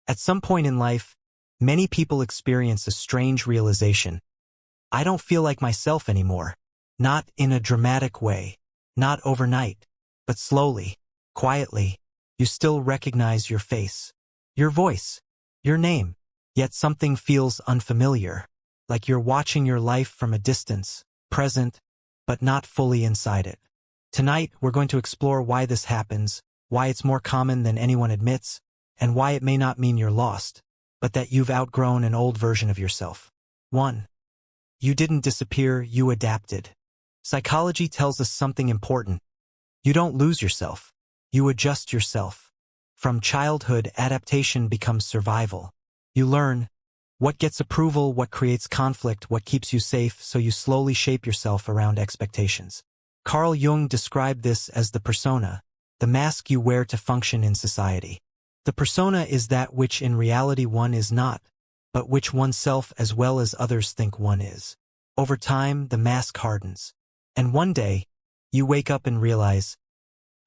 At some point in life, many people experience a strange realization. I don't feel like myself anymore. Not in a dramatic way, not overnight, but slowly, quietly. You still recognize your face, your voice, your name, yet something feels unfamiliar, like you're watching your life from a distance, present, but not fully inside it. Tonight, we're going to explore why this happens, why it's more common than anyone admits, and why it may not mean you're lost, but that you've outgrown an old version of yourself. 1. You didn't disappear, you adapted. Psychology tells us something important. You don't lose yourself. You adjust yourself. From childhood, adaptation becomes survival. You learn what gets approval, what creates conflict, what keeps you safe, so you slowly shape yourself around expectations. Carl Jung described this as the persona, the mask you wear to function in society. The persona is that which in reality one is not, but which oneself as well as others think one is. Over time, the mask hardens. And one day, you wake up and realize,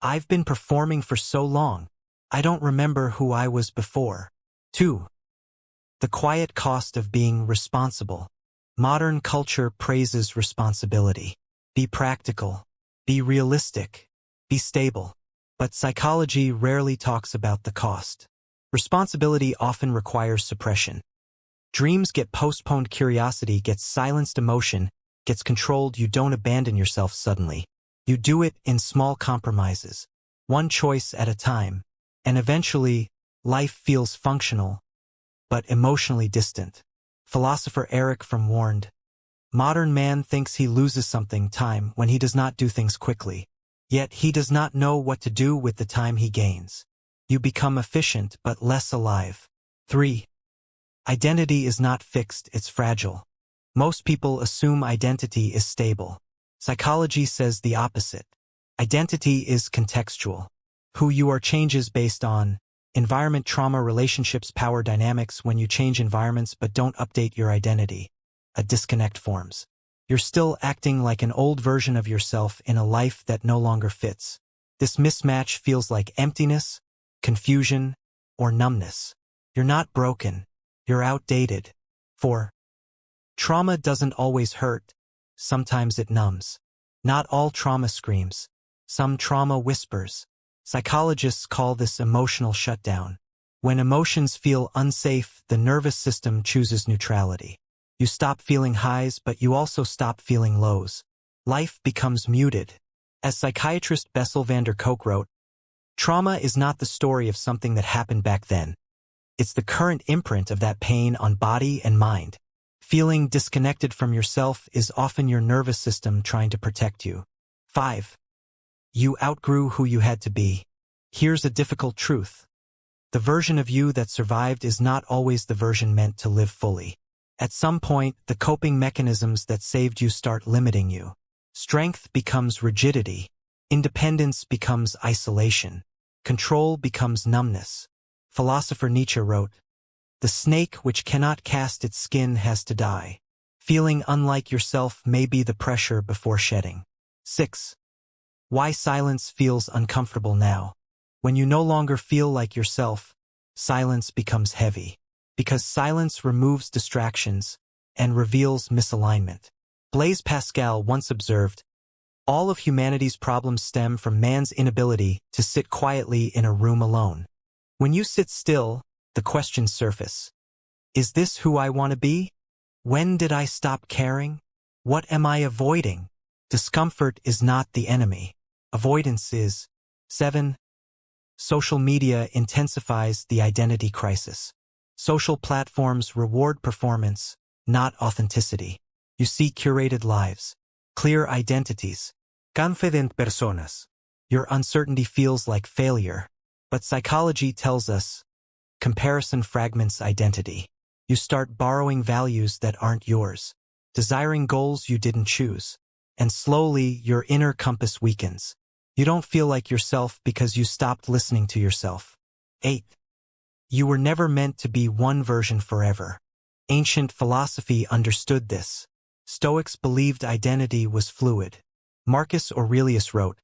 I've been performing for so long, I don't remember who I was before. 2. The quiet cost of being responsible. Modern culture praises responsibility. Be practical. Be realistic. Be stable. But psychology rarely talks about the cost. Responsibility often requires suppression. Dreams get postponed, curiosity gets silenced, emotion gets controlled. You don't abandon yourself suddenly. You do it in small compromises, one choice at a time, and eventually, life feels functional, but emotionally distant. Philosopher Eric Fromm warned, modern man thinks he loses something, time, when he does not do things quickly. Yet he does not know what to do with the time he gains. You become efficient but less alive. 3. Identity is not fixed, it's fragile. Most people assume identity is stable. Psychology says the opposite. Identity is contextual. Who you are changes based on environment, trauma, relationships, power dynamics. When you change environments but don't update your identity, a disconnect forms. You're still acting like an old version of yourself in a life that no longer fits. This mismatch feels like emptiness, confusion, or numbness. You're not broken. You're outdated. 4. Trauma doesn't always hurt. Sometimes it numbs. Not all trauma screams. Some trauma whispers. Psychologists call this emotional shutdown. When emotions feel unsafe, the nervous system chooses neutrality. You stop feeling highs, but you also stop feeling lows. Life becomes muted. As psychiatrist Bessel van der Kolk wrote, trauma is not the story of something that happened back then. It's the current imprint of that pain on body and mind. Feeling disconnected from yourself is often your nervous system trying to protect you. 5. You outgrew who you had to be. Here's a difficult truth. The version of you that survived is not always the version meant to live fully. At some point, the coping mechanisms that saved you start limiting you. Strength becomes rigidity. Independence becomes isolation. Control becomes numbness. Philosopher Nietzsche wrote, the snake which cannot cast its skin has to die. Feeling unlike yourself may be the pressure before shedding. 6. Why silence feels uncomfortable now. When you no longer feel like yourself, silence becomes heavy. Because silence removes distractions and reveals misalignment. Blaise Pascal once observed, all of humanity's problems stem from man's inability to sit quietly in a room alone. When you sit still, the questions surface. Is this who I want to be? When did I stop caring? What am I avoiding? Discomfort is not the enemy. Avoidance is. 7. Social media intensifies the identity crisis. Social platforms reward performance, not authenticity. You see curated lives, clear identities, confident personas. Your uncertainty feels like failure. But psychology tells us, comparison fragments identity. You start borrowing values that aren't yours, desiring goals you didn't choose, and slowly your inner compass weakens. You don't feel like yourself because you stopped listening to yourself. 8. You were never meant to be one version forever. Ancient philosophy understood this. Stoics believed identity was fluid. Marcus Aurelius wrote,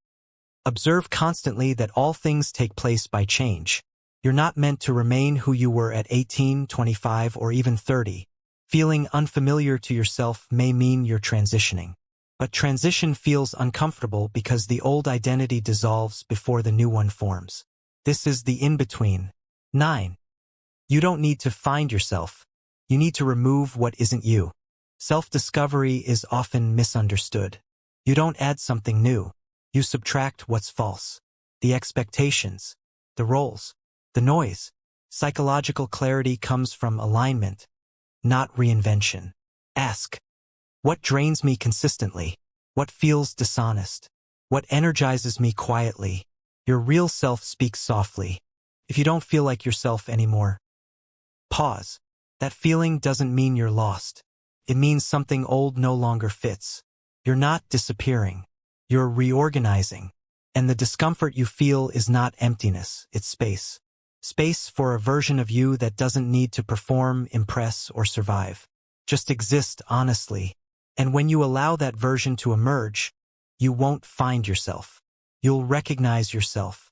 observe constantly that all things take place by change. You're not meant to remain who you were at 18, 25, or even 30. Feeling unfamiliar to yourself may mean you're transitioning. But transition feels uncomfortable because the old identity dissolves before the new one forms. This is the in-between. 9. You don't need to find yourself. You need to remove what isn't you. Self-discovery is often misunderstood. You don't add something new. You subtract what's false. The expectations, the roles, the noise. Psychological clarity comes from alignment, not reinvention. Ask, what drains me consistently? What feels dishonest? What energizes me quietly? Your real self speaks softly. If you don't feel like yourself anymore, pause. That feeling doesn't mean you're lost. It means something old no longer fits. You're not disappearing. You're reorganizing. And the discomfort you feel is not emptiness, it's space. Space for a version of you that doesn't need to perform, impress, or survive. Just exist honestly. And when you allow that version to emerge, you won't find yourself. You'll recognize yourself.